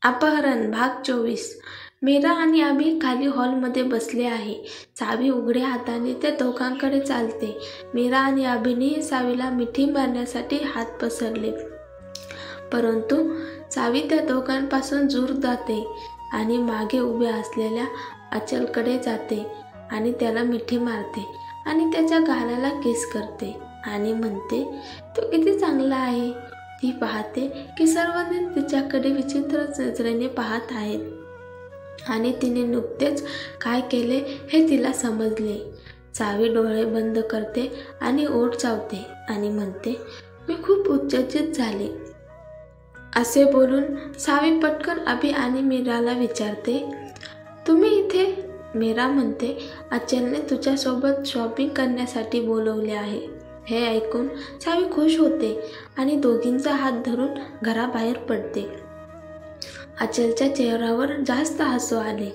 अपहरण भाग 24. मीरा आणि अभि खाली हॉलमध्ये बसले आहे. चावी उघड्या हाताने त्या दोघांकडे चालते. मीरा आणि अभिनेही चावीला मिठी मारण्यासाठी हात पसरले, परंतु चावी त्या दोघांपासून दूर जाते आणि मागे उभ्या असलेल्या अचलकडे जाते आणि त्याला मिठी मारते आणि त्याच्या गालाला किस करते आणि म्हणते, तो किती चांगला आहे. ती पाहते की सर्वजण तिच्याकडे विचित्र नजरेने पाहत आहेत आणि तिने नुकतेच काय केले हे तिला समजले. चावी डोळे बंद करते आणि ओठ चावते आणि म्हणते, मी खूप उत्तेजित झाले. असे बोलून चावी पटकन अभि आणि मीराला विचारते, तुम्ही इथे? मीरा म्हणते, अचलने तुझ्यासोबत शॉपिंग करण्यासाठी बोलवले आहे. हे ऐकून चावी खुश होते आणि दोघींचा हात धरून घराबाहेर पडते. अचलच्या चेहऱ्यावर जास्त हसू आले.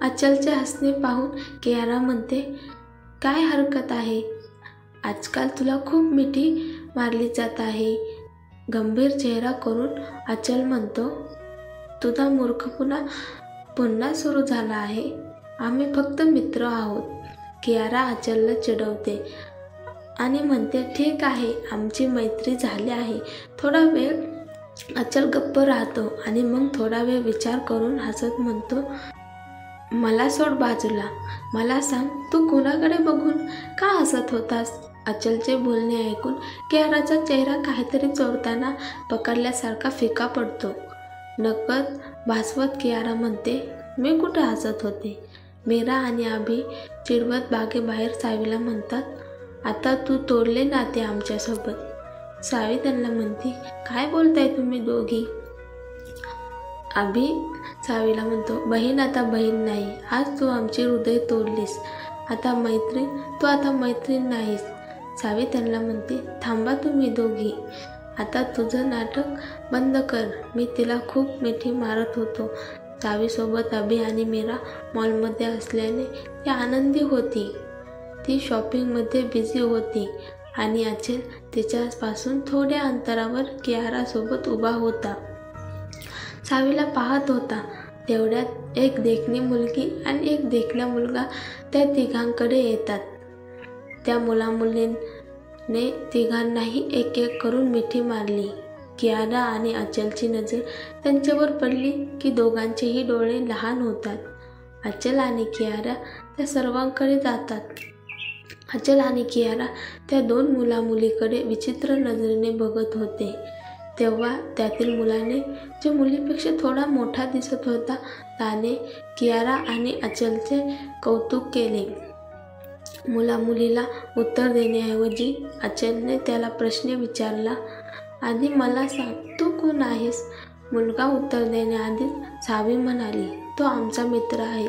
अचलचे हसणे पाहून कियारा म्हणते, काय हरकत आहे, आजकाल तुला खूप मिठी मारली जात आहे. गंभीर चेहरा करून अचल म्हणतो, तुझा मूर्खपणा पुन्हा सुरू झाला आहे. आम्ही फक्त मित्र आहोत. कियारा अचलला चिडवते आणि म्हणते, ठीक आहे, आमची मैत्री झाली आहे. थोडा वेळ अचल गप्प राहतो आणि मग थोडा वेळ विचार करून हसत म्हणतो, मला सोड बाजूला. मला सांग, तू कुणाकडे बघून का हसत होतास? अचलचे बोलणे ऐकून कियाराचा चेहरा काहीतरी चोरताना पकडल्यासारखा फिका पडतो. नकळत भासवत कियारा म्हणते, मी कुठे हसत होते. मीरा आणि अभि चिडवत बागेबाहेर चावीला म्हणतात, आता तू तोडले नाते आमच्यासोबत. चावी त्यांना म्हणते, काय बोलताय तुम्ही दोघी? अभि चावीला म्हणतो, बहीण आता बहीण नाही. आज तू आमची हृदय तोडलीस. तू आता मैत्रीण नाहीस. चावी त्यांना म्हणते, थांबा तुम्ही दोघी. आता तुझं नाटक बंद कर. मी तिला खूप मिठी मारत होतो. चावीसोबत अभि आणि मीरा मॉलमध्ये असल्याने ती आनंदी होती. ती शॉपिंगमध्ये बिझी होती आणि अचल तिच्यापासून थोड्या अंतरावर कियारासोबत उभा होता. चावीला पाहत होता. तेवढ्यात एक देखणी मुलगी आणि एक देखणा मुलगा त्या तिघांकडे येतात. त्या मुलामुलीने तिघांनाही एक एक करून मिठी मारली. कियारा आणि अचलची नजर त्यांच्यावर पडली की दोघांचेही डोळे लहान होतात. अचल आणि कियारा त्या सर्वांकडे जातात. अचल आणि कियारा त्या दोन मुलामुलीकडे विचित्र नजरेने बघत होते. तेव्हा त्यातील मुलाने, जो मुलीपेक्षा थोडा मोठा दिसत होता, त्याने कियारा आणि अचलचे कौतुक केले. मुलामुलीला उत्तर देण्याऐवजी अचलने त्याला प्रश्न विचारला, आधी मला सांग, तू कोण आहेस? मुलगा उत्तर देण्याआधीच चावी म्हणाली, तो आमचा मित्र आहे.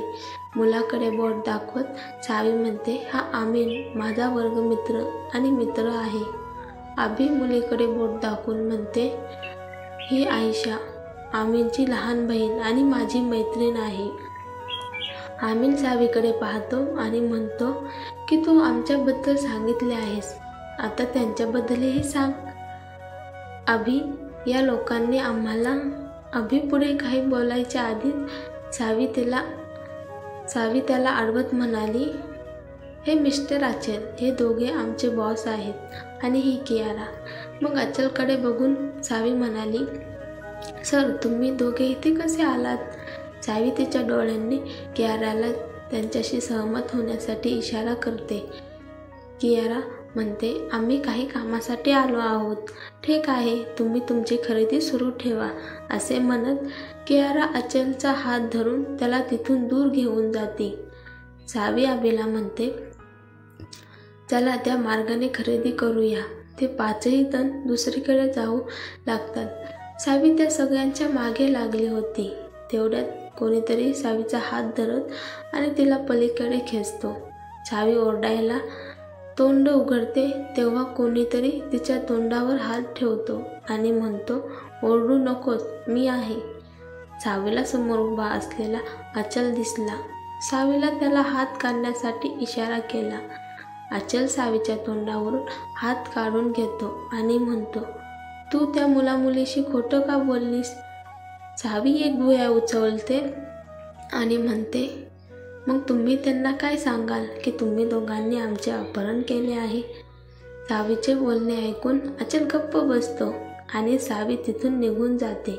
मुलाकडे बोट दाखवत चावी म्हणते, हा आमीन माझा वर्गमित्र आणि मित्र आहे. अभि मुलीकडे बोट दाखवून म्हणते, ही आयशा आमीनची लहान बहीण आणि माझी मैत्रीण आहे. आमीन चावीकडे पाहतो आणि म्हणतो की तू आमच्याबद्दल सांगितले आहेस, आता त्यांच्याबद्दलही सांग. अभि या लोकांनी आम्हाला. अभि पुढे काही बोलायच्या आधीच चावी त्याला अडवत म्हणाली, हे मिस्टर अचल, हे दोघे आमचे बॉस आहेत आणि ही कियारा. मग अचलकडे बघून चावी म्हणाली, सर, तुम्ही दोघे इथे कसे आलात? चावी तिच्या डोळ्यांनी कियाराला त्यांच्याशी सहमत होण्यासाठी इशारा करते. कियारा म्हणते, आम्ही काही कामासाठी आलो आहोत. ठीक आहे, तुम्ही तुमची खरेदी सुरू ठेवा. असे म्हणत कियारा अचलचा हात धरून त्याला तिथून दूर घेऊन जाते. चावी अभिला म्हणते, चला त्या मार्गाने खरेदी करूया. ते पाचही जण दुसरीकडे जाऊ लागतात. चावी त्या सगळ्यांच्या मागे लागली होती. तेवढ्यात कोणीतरी चावीचा हात धरत आणि तिला पलीकडे खेचतो. चावी ओरडायला तोंड उघडते तेव्हा कोणीतरी तिच्या तोंडावर हात ठेवतो आणि म्हणतो, ओरडू नकोस, मी आहे. चावीला समोर उभा असलेला अचल दिसला. चावीला त्याला हात काढण्यासाठी इशारा केला. अचल चावीच्या तोंडावरून हात काढून घेतो आणि म्हणतो, तू त्या मुलामुलीशी खोटं का बोललीस? सावी एक भुया उचलते आणि म्हणते, मग तुम्ही त्यांना काय सांगाल की तुम्ही दोघांनी आमचे अपहरण केले आहे? सावीचे बोलणे ऐकून अचल गप्प बसतो आणि सावी तिथून निघून जाते.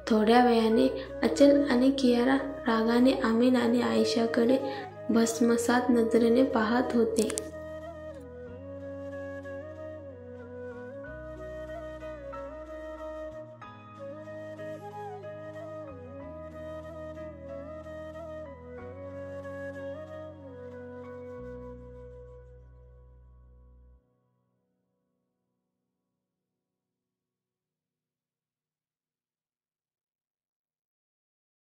थोड्या वेळाने अचल आणि कियारा रागाने आमीन आणि आयशाकडे भस्मसात नजरेने पाहत होते.